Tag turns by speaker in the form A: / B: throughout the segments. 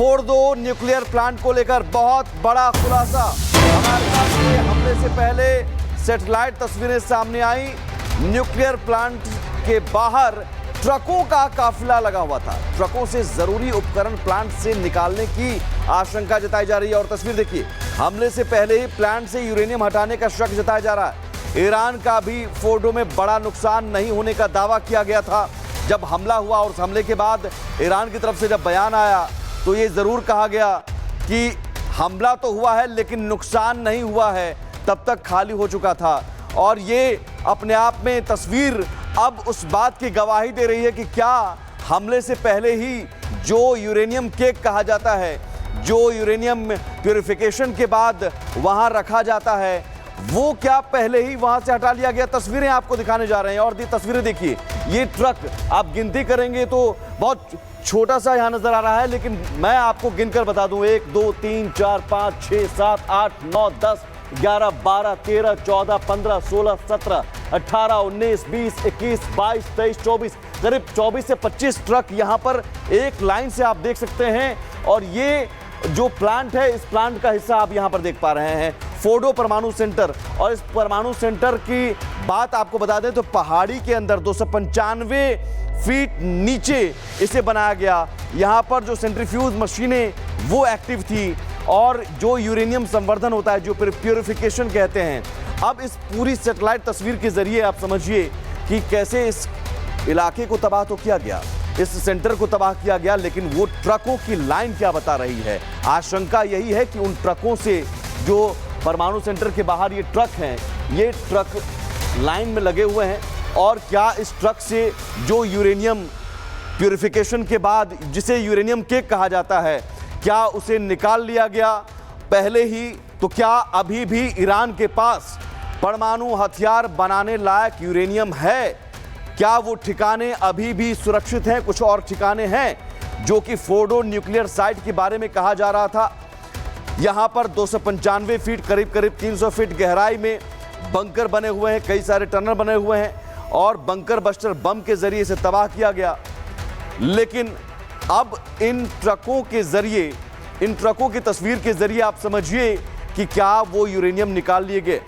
A: Fordow nuclear plant को लेकर बहुत बड़ा खुलासा। अमेरिका के हमले से पहले सैटेलाइट तस्वीरें सामने आई। न्यूक्लियर प्लांट के बाहर ट्रकों का काफिला लगा हुआ था। ट्रकों से जरूरी उपकरण प्लांट से निकालने की आशंका जताई जा रही है। और तस्वीर देखिए, हमले से पहले ही प्लांट से यूरेनियम हटाने का शक जताया जा रहा है। ईरान का भी फोर्डो में बड़ा नुकसान नहीं होने का दावा किया गया था जब हमला हुआ, और उस हमले के बाद ईरान की तरफ से जब बयान आया तो ये जरूर कहा गया कि हमला तो हुआ है लेकिन नुकसान नहीं हुआ है, तब तक खाली हो चुका था। और ये अपने आप में तस्वीर अब उस बात की गवाही दे रही है कि क्या हमले से पहले ही जो यूरेनियम केक कहा जाता है, जो यूरेनियम प्यूरिफिकेशन के बाद वहां रखा जाता है, वो क्या पहले ही वहां से हटा लिया गया। तस्वीरें आपको दिखाने जा रहे हैं और तस्वीरें देखिए। ये ट्रक आप गिनती करेंगे तो बहुत छोटा सा यहां नजर आ रहा है, लेकिन मैं आपको गिनकर बता दूं, 1 2 3 4 5 6 7 8 9 10 11 12 13 14 15 16 17 18 19 20 21 22 23 24, करीब 24 से 25 ट्रक यहां पर एक लाइन से आप देख सकते हैं। और ये जो प्लांट है, इस प्लांट का हिस्सा आप यहां पर देख पा रहे हैं, फोर्डो परमाणु सेंटर। और इस परमाणु सेंटर की बात आपको बता दें तो पहाड़ी के अंदर 295 फीट नीचे इसे बनाया गया। यहां पर जो सेंट्रीफ्यूज मशीनें वो एक्टिव थी, और जो यूरेनियम संवर्धन होता है, जो प्यूरिफिकेशन कहते हैं। अब इस पूरी सैटेलाइट तस्वीर के जरिए आप समझिए कि कैसे इस इलाके को तबाह तो किया गया, इस सेंटर को तबाह किया गया, लेकिन वो ट्रकों की लाइन क्या बता रही है। आशंका यही है कि उन ट्रकों से, जो परमाणु सेंटर के बाहर ये ट्रक हैं, ये ट्रक लाइन में लगे हुए हैं, और क्या इस ट्रक से जो यूरेनियम प्यूरिफिकेशन के बाद जिसे यूरेनियम केक कहा जाता है, क्या उसे निकाल लिया गया पहले ही? तो क्या अभी भी ईरान के पास परमाणु हथियार बनाने लायक यूरेनियम है? क्या वो ठिकाने अभी भी सुरक्षित हैं? कुछ और ठिकाने हैं जो कि फोर्डो न्यूक्लियर साइट के बारे में कहा जा रहा था। यहां पर 295 फीट, करीब करीब 300 फीट गहराई में बंकर बने हुए हैं, कई सारे टनल बने हुए हैं, और बंकर बस्टर बम के जरिए इसे तबाह किया गया। लेकिन अब इन ट्रकों के जरिए, इन ट्रकों की तस्वीर के जरिए आप समझिए कि क्या वो यूरेनियम निकाल लिए गए।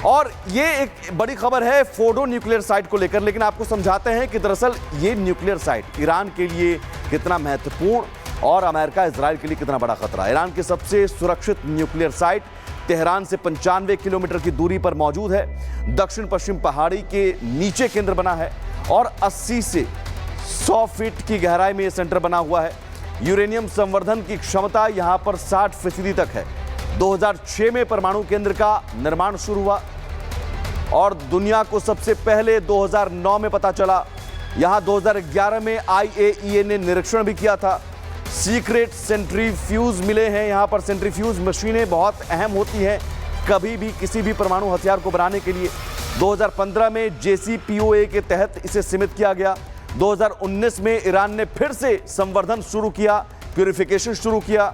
A: और ये एक बड़ी खबर है फोर्डो न्यूक्लियर साइट को लेकर, लेकिन आपको समझाते हैं कि दरअसल ये न्यूक्लियर साइट ईरान के लिए कितना महत्वपूर्ण और अमेरिका इजराइल के लिए कितना बड़ा खतरा है। ईरान की सबसे सुरक्षित न्यूक्लियर साइट तेहरान से 95 किलोमीटर की दूरी पर मौजूद है। दक्षिण पश्चिम पहाड़ी के नीचे केंद्र बना है, और 80 से 100 फीट की गहराई में यह सेंटर बना हुआ है। यूरेनियम संवर्धन की क्षमता यहां पर 60% तक है। 2006 में परमाणु केंद्र का निर्माण शुरू हुआ, और दुनिया को सबसे पहले 2009 में पता चला। यहां 2011 में IAEA ने निरीक्षण भी किया था। सीक्रेट सेंट्रीफ्यूज मिले हैं यहां पर। सेंट्रीफ्यूज मशीनें बहुत अहम होती हैं कभी भी किसी भी परमाणु हथियार को बनाने के लिए। 2015 में JCPOA के तहत इसे सीमित किया गया। 2019 में ईरान ने फिर से संवर्धन शुरू किया, प्यूरिफिकेशन शुरू किया।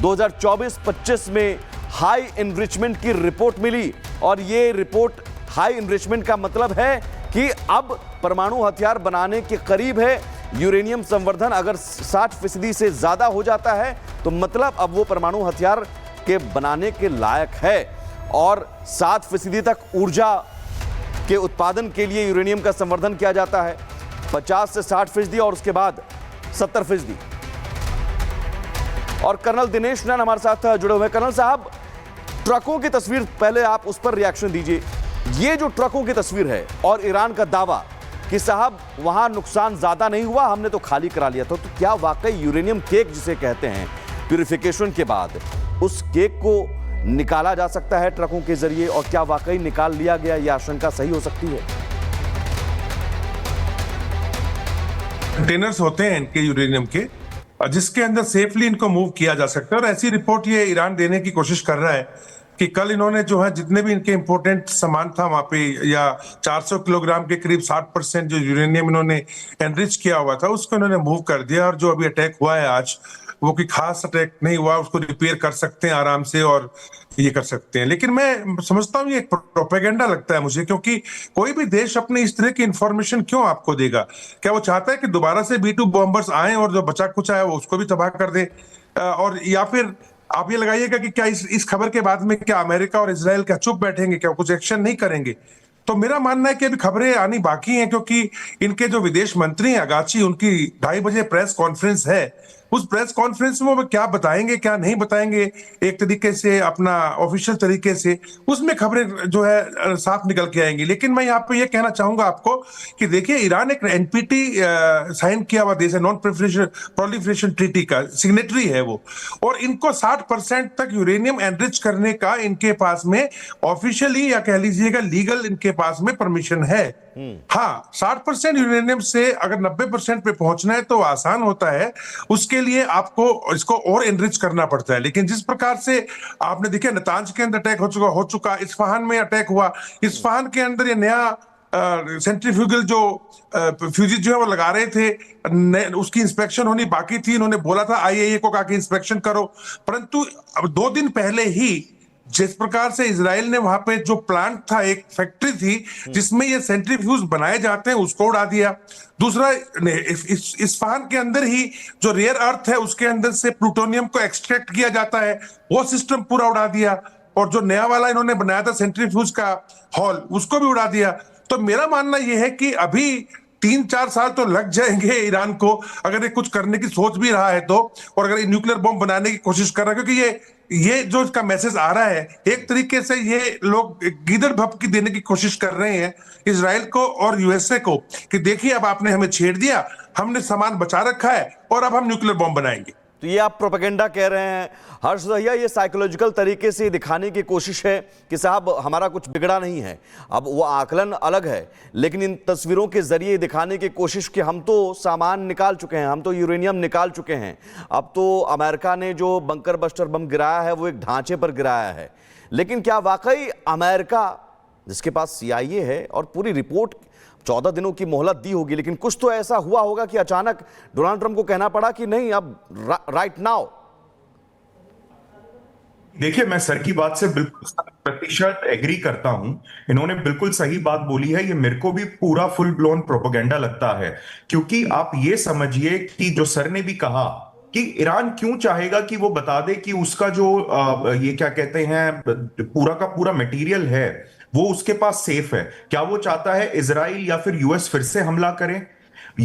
A: 2024-25 में हाई एनरिचमेंट की रिपोर्ट मिली, और ये रिपोर्ट, हाई एनरिचमेंट का मतलब है कि अब परमाणु हथियार बनाने के करीब है। यूरेनियम संवर्धन अगर 60% से ज्यादा हो जाता है तो मतलब अब वो परमाणु हथियार के बनाने के लायक है। और 7% तक ऊर्जा के उत्पादन के लिए यूरेनियम का संवर्धन किया जाता है, 50 से 60%, और उसके बाद 70%। और कर्नल दिनेश नैन हमारे साथ जुड़े हुए हैं। कर्नल साहब, ट्रकों की तस्वीर, पहले आप उस पर रिएक्शन दीजिए। ये जो ट्रकों की तस्वीर है और ईरान का दावा कि साहब वहां नुकसान ज्यादा नहीं हुआ, हमने तो खाली करा लिया था, तो क्या वाकई यूरेनियम केक जिसे कहते हैं प्यूरिफिकेशन के बाद, उस केक को निकाला जा सकता है ट्रकों के जरिए? और क्या वाकई निकाल लिया गया? यह आशंका सही हो सकती है?
B: कंटेनर्स होते हैं इनके यूरेनियम के, जिसके अंदर सेफली इनको मूव किया जा सकता है। और ऐसी रिपोर्ट ये ईरान देने की कोशिश कर रहा है कि कल इन्होंने जो है जितने भी इनके इंपोर्टेंट सामान था वहां पे, या 400 किलोग्राम के करीब 60% जो यूरेनियम इन्होंने एनरिच किया हुआ था, उसको इन्होंने मूव कर दिया। और जो अभी अटैक हुआ है आज, वो कोई खास अटैक नहीं हुआ, उसको रिपेयर कर सकते हैं आराम से और ये कर सकते हैं। लेकिन मैं समझता हूँ ये एक प्रोपेगेंडा लगता है मुझे, क्योंकि कोई भी देश अपनी इस तरह की इंफॉर्मेशन क्यों आपको देगा? क्या वो चाहता है कि दोबारा से B2 बॉम्बर्स आए और जो बचा कुचा है वो उसको भी तबाह कर दे? और या फिर आप ये लगाइएगा कि क्या इस खबर के बाद में क्या अमेरिका और इजराइल क्या चुप बैठेंगे, क्या कुछ एक्शन नहीं करेंगे? तो मेरा मानना है कि अभी खबरें आनी बाकी हैं, क्योंकि इनके जो विदेश मंत्री हैं अगाची, उनकी 2:30 बजे प्रेस कॉन्फ्रेंस है। उस प्रेस कॉन्फ्रेंस में वो क्या बताएंगे क्या नहीं बताएंगे, एक तरीके से अपना ऑफिशियल तरीके से, उसमें खबरें जो है साफ निकल के आएंगी। लेकिन मैं यहाँ पे ये कहना चाहूंगा आपको कि देखिए, ईरान एक एनपीटी साइन किया हुआ देश है, नॉन प्रोलिफरेशन ट्रीटी का सिग्नेटरी है वो, और इनको 60% तक यूरेनियम एनरिच करने का इनके पास में ऑफिशियली या कह लीजिएगा लीगल इनके पास में परमिशन है। हाँ, 60% यूरेनियम से अगर 90% पे पहुंचना है तो आसान होता है, उसके लिए आपको इसको और एनरिच करना पड़ता है। लेकिन जिस प्रकार से आपने देखा नतांज के अंदर अटैक हो चुका, इस्फहान में अटैक हुआ, इस्फहान के अंदर ये नया सेंट्रीफ्यूगल जो फ्यूजिज जो है वो लगा रहे थे, उसकी इंस्पेक्शन होनी बाकी थी। इन्होंने बोला था आईएईए को, कहा कि इंस्पेक्शन करो, परंतु अब 2 दिन पहले ही जिस प्रकार से इजराइल ने वहां पे जो प्लांट था, एक फैक्ट्री थी जिसमें ये सेंट्रीफ्यूज बनाए जाते हैं, उसको उड़ा दिया। दूसरा, इस्फहान के अंदर ही जो रेयर अर्थ है उसके अंदर से प्लूटोनियम को एक्सट्रैक्ट किया जाता है, वो सिस्टम पूरा उड़ा दिया। और जो नया वाला इन्होंने बनाया था सेंट्रीफ्यूज का हॉल, उसको भी उड़ा दिया। तो मेरा मानना यह है कि अभी 3-4 साल तो लग जाएंगे ईरान को, अगर ये कुछ करने की सोच भी रहा है तो, और अगर ये न्यूक्लियर बॉम्ब बनाने की कोशिश कर रहा है, क्योंकि ये जो इसका मैसेज आ रहा है, एक तरीके से ये लोग गीदड़ भपकी देने की कोशिश कर रहे हैं इजराइल को और यूएसए को, कि देखिए अब आपने हमें छेड़ दिया, हमने सामान बचा रखा है और अब हम न्यूक्लियर बॉम्ब बनाएंगे।
A: तो ये आप प्रोपेगेंडा कह रहे हैं हर्ष दहिया, ये साइकोलॉजिकल तरीके से दिखाने की कोशिश है कि साहब हमारा कुछ बिगड़ा नहीं है। अब वो आकलन अलग है, लेकिन इन तस्वीरों के जरिए दिखाने की कोशिश कि हम तो सामान निकाल चुके हैं, हम तो यूरेनियम निकाल चुके हैं। अब तो अमेरिका ने जो बंकर बस्टर बम गिराया है वो एक ढांचे पर गिराया है, लेकिन क्या वाकई अमेरिका, जिसके पास सीआईए है और पूरी रिपोर्ट 14 दिनों की मोहलत दी होगी, लेकिन कुछ तो ऐसा हुआ होगा कि अचानक डोनाल्ड ट्रंप को कहना पड़ा कि नहीं, अब राइट नाउ?
C: देखिए, मैं सर की बात से बिल्कुल 100% एग्री करता हूं। इन्होंने बिल्कुल सही बात बोली है। ये मेरे को भी पूरा फुल ब्लोन प्रोपेगेंडा लगता है, क्योंकि आप ये समझिए कि जो सर ने भी कहा कि ईरान क्यों चाहेगा कि वो बता दे कि उसका जो ये क्या कहते हैं पूरा का पूरा मटेरियल है वो उसके पास सेफ है। क्या वो चाहता है इजराइल या फिर यूएस फिर से हमला करे?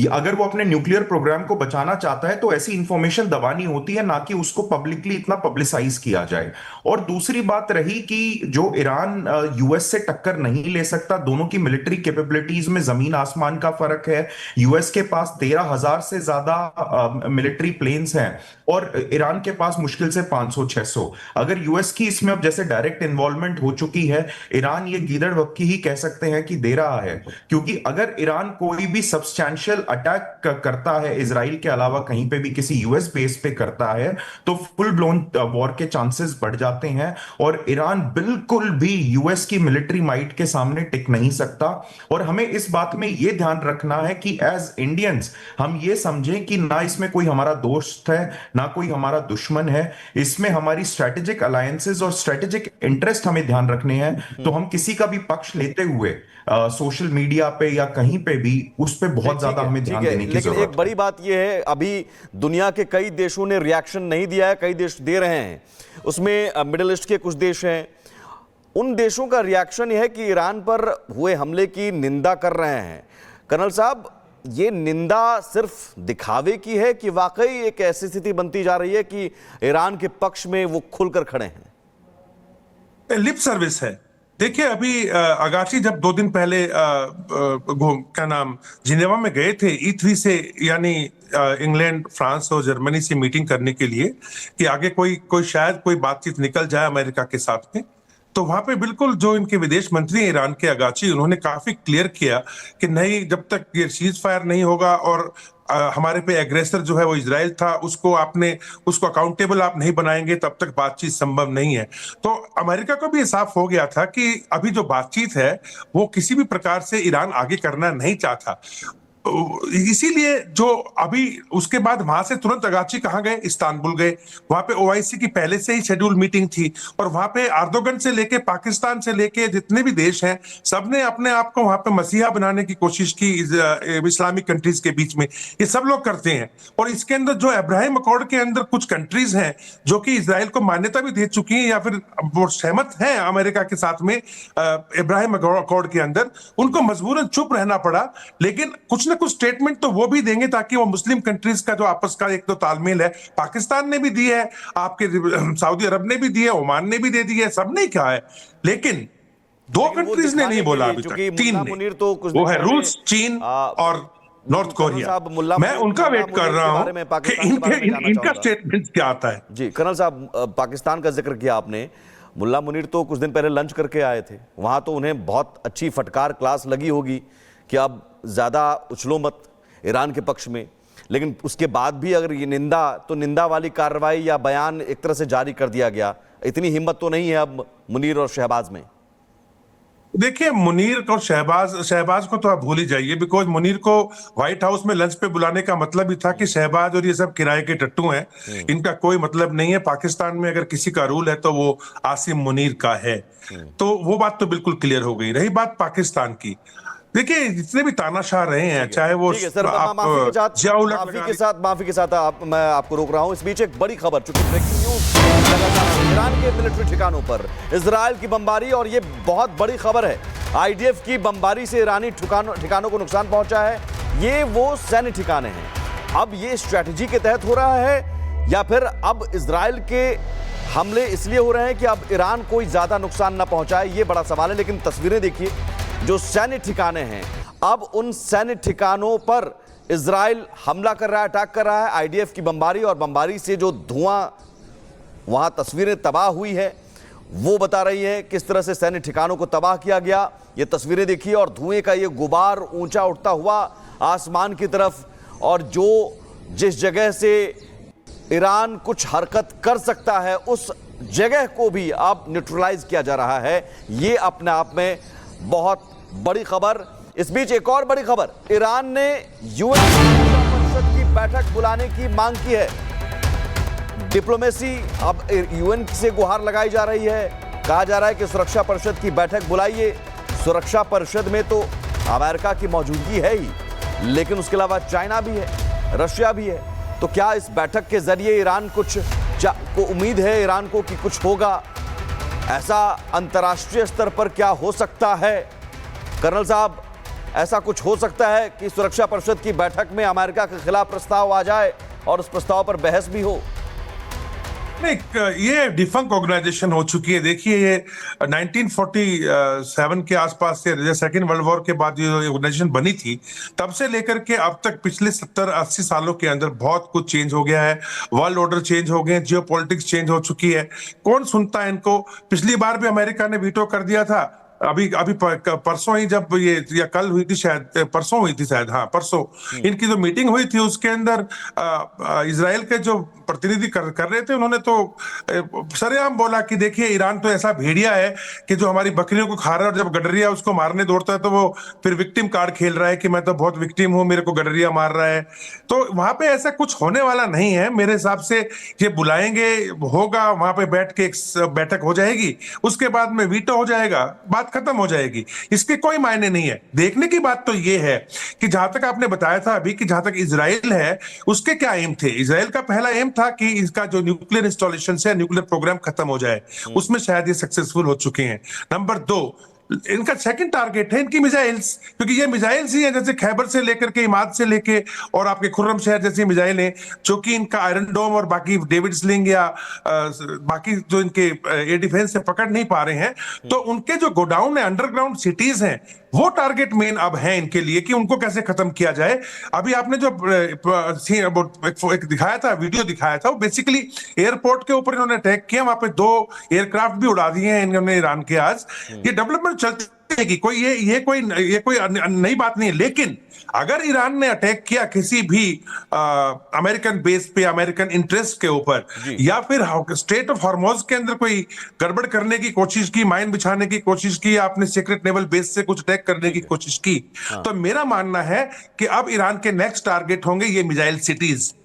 C: अगर वो अपने न्यूक्लियर प्रोग्राम को बचाना चाहता है तो ऐसी इंफॉर्मेशन दबानी होती है, ना कि उसको पब्लिकली इतना पब्लिसाइज किया जाए। और दूसरी बात रही कि जो ईरान यूएस से टक्कर नहीं ले सकता, दोनों की मिलिट्री कैपेबिलिटीज में जमीन आसमान का फर्क है। यूएस के पास 13,000 से ज्यादा मिलिट्री प्लेन्स हैं और ईरान के पास मुश्किल से 500-600। अगर यूएस की इसमें अब जैसे डायरेक्ट इन्वॉल्वमेंट हो चुकी है, ईरान ये गीदड़ वक्की ही कह सकते हैं कि दे रहा है, क्योंकि अगर ईरान कोई भी सब्सटैंशियल अटैक करता है इजराइल के अलावा कहीं पे भी किसी यूएस बेस पे करता है, तो फुल ब्लोन वॉर के चांसेस बढ़ जाते हैं और ईरान बिल्कुल भी यूएस की मिलिट्री माइट के सामने टिक नहीं सकता। और हमें इस बात में यह ध्यान रखना है कि एज इंडियंस हम ये समझें कि ना इसमें कोई हमारा दोस्त है ना कोई हमारा दुश्मन है, इसमें हमारी स्ट्रेटेजिक अलायंसेस और स्ट्रेटेजिक इंटरेस्ट हमें ध्यान रखने हैं। तो हम किसी का भी पक्ष लेते हुए सोशल मीडिया पे या कहीं पे भी उस पे बहुत ज्यादा हमें ध्यान देने की जरूरत है।
A: एक बड़ी बात यह है, अभी दुनिया के कई देशों ने रिएक्शन नहीं दिया है, कई देश दे रहे हैं, उसमें मिडिल ईस्ट के कुछ देश हैं। उन देशों का रिएक्शन यह है कि ईरान पर हुए हमले की निंदा कर रहे हैं। कर्नल साहब, ये निंदा सिर्फ दिखावे की है कि वाकई एक ऐसी स्थिति बनती जा रही है कि ईरान के पक्ष में वो खुलकर खड़े हैं?
B: लिप सर्विस है। देखिए, अभी अगाची जब 2 दिन पहले क्या नाम जिनेवा में गए थे E3 से, यानी इंग्लैंड, फ्रांस और जर्मनी से मीटिंग करने के लिए कि आगे कोई शायद कोई बातचीत निकल जाए अमेरिका के साथ में, तो वहां पे बिल्कुल जो इनके विदेश मंत्री ईरान के अगाची, उन्होंने काफी क्लियर किया कि नहीं, जब तक ये सीज फायर नहीं होगा और हमारे पे एग्रेसर जो है वो इजराइल था, उसको अकाउंटेबल आप नहीं बनाएंगे, तब तक बातचीत संभव नहीं है। तो अमेरिका को भी ये साफ हो गया था कि अभी जो बातचीत है वो किसी भी प्रकार से ईरान आगे करना नहीं चाहता। इसीलिए जो अभी उसके बाद वहां से तुरंत अगाची कहाँ गए, इस्तांबुल गए। वहां पे ओआईसी की पहले से ही शेड्यूल मीटिंग थी और वहां पे अर्दोगन से लेके पाकिस्तान से लेके जितने भी देश हैं सबने अपने आप को वहां पे मसीहा बनाने की कोशिश की इस्लामिक कंट्रीज के बीच में। ये सब लोग करते हैं और इसके अंदर जो अब्राहम अकॉर्ड के अंदर कुछ कंट्रीज हैं जो कि इजराइल को मान्यता भी दे चुकी हैं या फिर वो सहमत हैं अमेरिका के साथ में इब्राहिम अकॉर्ड के अंदर, उनको मजबूरन चुप रहना पड़ा। लेकिन कुछ ना कुछ स्टेटमेंट तो वो भी देंगे ताकि वो मुस्लिम कंट्रीज का जो आपस का एक तो तालमेल है, पाकिस्तान ने भी दी है, आपके सऊदी अरब ने भी दी है, ओमान ने भी दे दी है, सबने कहा है, लेकिन दो कंट्रीज ने नहीं बोला अभी तक, तीन ने,
A: तो
B: वो है रूस, चीन और नॉर्थ कोरिया। मैं उनका वेट कर रहा हूं कि इनका स्टेटमेंट क्या आता है।
A: जी कर्नल साहब, पाकिस्तान का जिक्र किया आपने। मुल्ला मुनीर तो कुछ दिन पहले लंच करके आए थे, वहां तो उन्हें बहुत अच्छी फटकार क्लास लगी होगी कि अब ज्यादा उछलो मत ईरान के पक्ष में, लेकिन उसके बाद भी अगर ये निंदा, तो निंदा वाली कार्रवाई या बयान एक तरह से जारी कर दिया गया। इतनी हिम्मत तो नहीं है अब मुनीर और शहबाज में।
B: देखिए मुनीर और शहबाज को तो आप भूल ही जाइए, बिकॉज मुनीर को व्हाइट हाउस में लंच पे बुलाने का मतलब ही था कि शहबाज और ये सब किराए के टट्टू हैं, इनका कोई मतलब नहीं है। पाकिस्तान में अगर किसी का रूल है तो वो आसिम मुनीर का है, तो वो बात तो बिल्कुल क्लियर हो गई। रही बात पाकिस्तान की, देखिए जितने भी तानाशाह रहे हैं, चाहे वो
A: सर, माफी के साथ मैं आपको रोक रहा हूं। इस बीच एक बड़ी खबर, चूंकि ब्रेकिंग न्यूज लगातार ईरान के मिलिट्री ठिकानों पर इजराइल की बमबारी, और ये बहुत बड़ी खबर है। आईडीएफ की बमबारी से ईरानी ठिकानों को नुकसान पहुंचा है। ये वो सैन्य ठिकाने हैं। अब ये स्ट्रैटेजी के तहत हो रहा है या फिर अब इजराइल के हमले इसलिए हो रहे हैं कि अब ईरान कोई ज्यादा नुकसान ना पहुंचाए, ये बड़ा सवाल है। लेकिन तस्वीरें देखिए, जो सैन्य ठिकाने हैं, अब उन सैन्य ठिकानों पर इजराइल हमला कर रहा है, अटैक कर रहा है। आईडीएफ की बमबारी और बमबारी से जो धुआं, वहां तस्वीरें तबाह हुई है, वो बता रही है किस तरह से सैन्य ठिकानों को तबाह किया गया। ये तस्वीरें देखिए, और धुएं का ये गुबार ऊंचा उठता हुआ आसमान की तरफ, और जो जिस जगह से ईरान कुछ हरकत कर सकता है उस जगह को भी अब न्यूट्रलाइज किया जा रहा है। ये अपने आप में बहुत बड़ी खबर। इस बीच एक और बड़ी खबर, ईरान ने यूएन सुरक्षा परिषद की बैठक बुलाने की मांग की है। डिप्लोमेसी, अब यूएन से गुहार लगाई जा रही है, कहा जा रहा है कि सुरक्षा परिषद की बैठक बुलाइए। सुरक्षा परिषद में तो अमेरिका की मौजूदगी है ही, लेकिन उसके अलावा चाइना भी है, रशिया भी है। तो क्या इस बैठक के जरिए ईरान को उम्मीद है ईरान को कि कुछ होगा? ऐसा अंतर्राष्ट्रीय स्तर पर क्या हो सकता है कर्नल साहब? ऐसा कुछ हो सकता है कि सुरक्षा परिषद की बैठक में अमेरिका के खिलाफ प्रस्ताव आ जाए और उस प्रस्ताव पर बहस भी हो?
B: नहीं, ये डिफंक ऑर्गेनाइजेशन हो चुकी है। देखिए ये 1947 के आसपास से, सेकेंड वर्ल्ड वॉर के बाद ये ऑर्गेनाइजेशन बनी थी, तब से लेकर के अब तक पिछले 70-80 सालों के अंदर बहुत कुछ चेंज हो गया है। वर्ल्ड ऑर्डर चेंज हो गए, जियोपॉलिटिक्स चेंज हो चुकी है। कौन सुनता है इनको? पिछली बार भी अमेरिका ने वीटो कर दिया था। अभी परसों ही, जब ये या कल हुई थी शायद, परसों हुई थी शायद, हाँ परसों, इनकी जो मीटिंग हुई थी उसके अंदर इजराइल के जो प्रतिनिधि कर रहे थे, उन्होंने तो सरेआम बोला कि देखिए ईरान तो ऐसा भेड़िया है कि जो हमारी बकरियों को खा रहा है, और जब गडरिया उसको मारने दौड़ता है तो वो फिर विक्टिम कार्ड खेल रहा है कि मैं तो बहुत विक्टिम हूं, मेरे को गडरिया मार रहा है। तो वहां पे ऐसा कुछ होने वाला नहीं है मेरे हिसाब से। ये बुलाएंगे, होगा, वहां पे बैठ के एक बैठक हो जाएगी, उसके बाद में वीटो हो जाएगा, बात खत्म हो जाएगी। इसके कोई मायने नहीं है। देखने की बात तो ये है कि जहां तक आपने बताया था अभी, कि जहां तक इजराइल है, उसके क्या एम थे? इजराइल का पहला एम था कि इसका जो न्यूक्लियर इंस्टॉलेशन है, न्यूक्लियर प्रोग्राम खत्म हो जाए। उसमें शायद ये सक्सेसफुल हो चुके हैं। नंबर 2, इनका सेकंड टारगेट है इनकी मिसाइल्स, क्योंकि ये मिसाइल्स ही है, जैसे खैबर से लेकर के, इमाद से लेके और आपके खुर्रम शहर जैसी मिसाइलें, जो कि इनका आयरन डोम और बाकी डेविड स्लिंग या बाकी जो इनके एयर डिफेंस से पकड़ नहीं पा रहे हैं, तो उनके जो गोडाउन है, अंडरग्राउंड सिटीज हैं, वो टारगेट मेन अब है इनके लिए कि उनको कैसे खत्म किया जाए। अभी आपने जो एक दिखाया था, वीडियो दिखाया था, वो बेसिकली एयरपोर्ट के ऊपर इन्होंने अटैक किया, वहां पे 2 एयरक्राफ्ट भी उड़ा दिए हैं इन्होंने ईरान के। आज ये डेवलपमेंट चलती रहेगी, कोई ये कोई नई बात नहीं है। लेकिन अगर ईरान ने अटैक किया किसी भी अमेरिकन बेस पे, अमेरिकन इंटरेस्ट के ऊपर,
A: जी।
B: या फिर स्ट्रेट ऑफ हॉर्मोज के अंदर कोई गड़बड़ करने की कोशिश की, माइन बिछाने की कोशिश की, या आपने सीक्रेट नेवल बेस से कुछ अटैक करने की कोशिश की, तो मेरा मानना है कि अब ईरान के नेक्स्ट टारगेट होंगे ये मिसाइल सिटीज।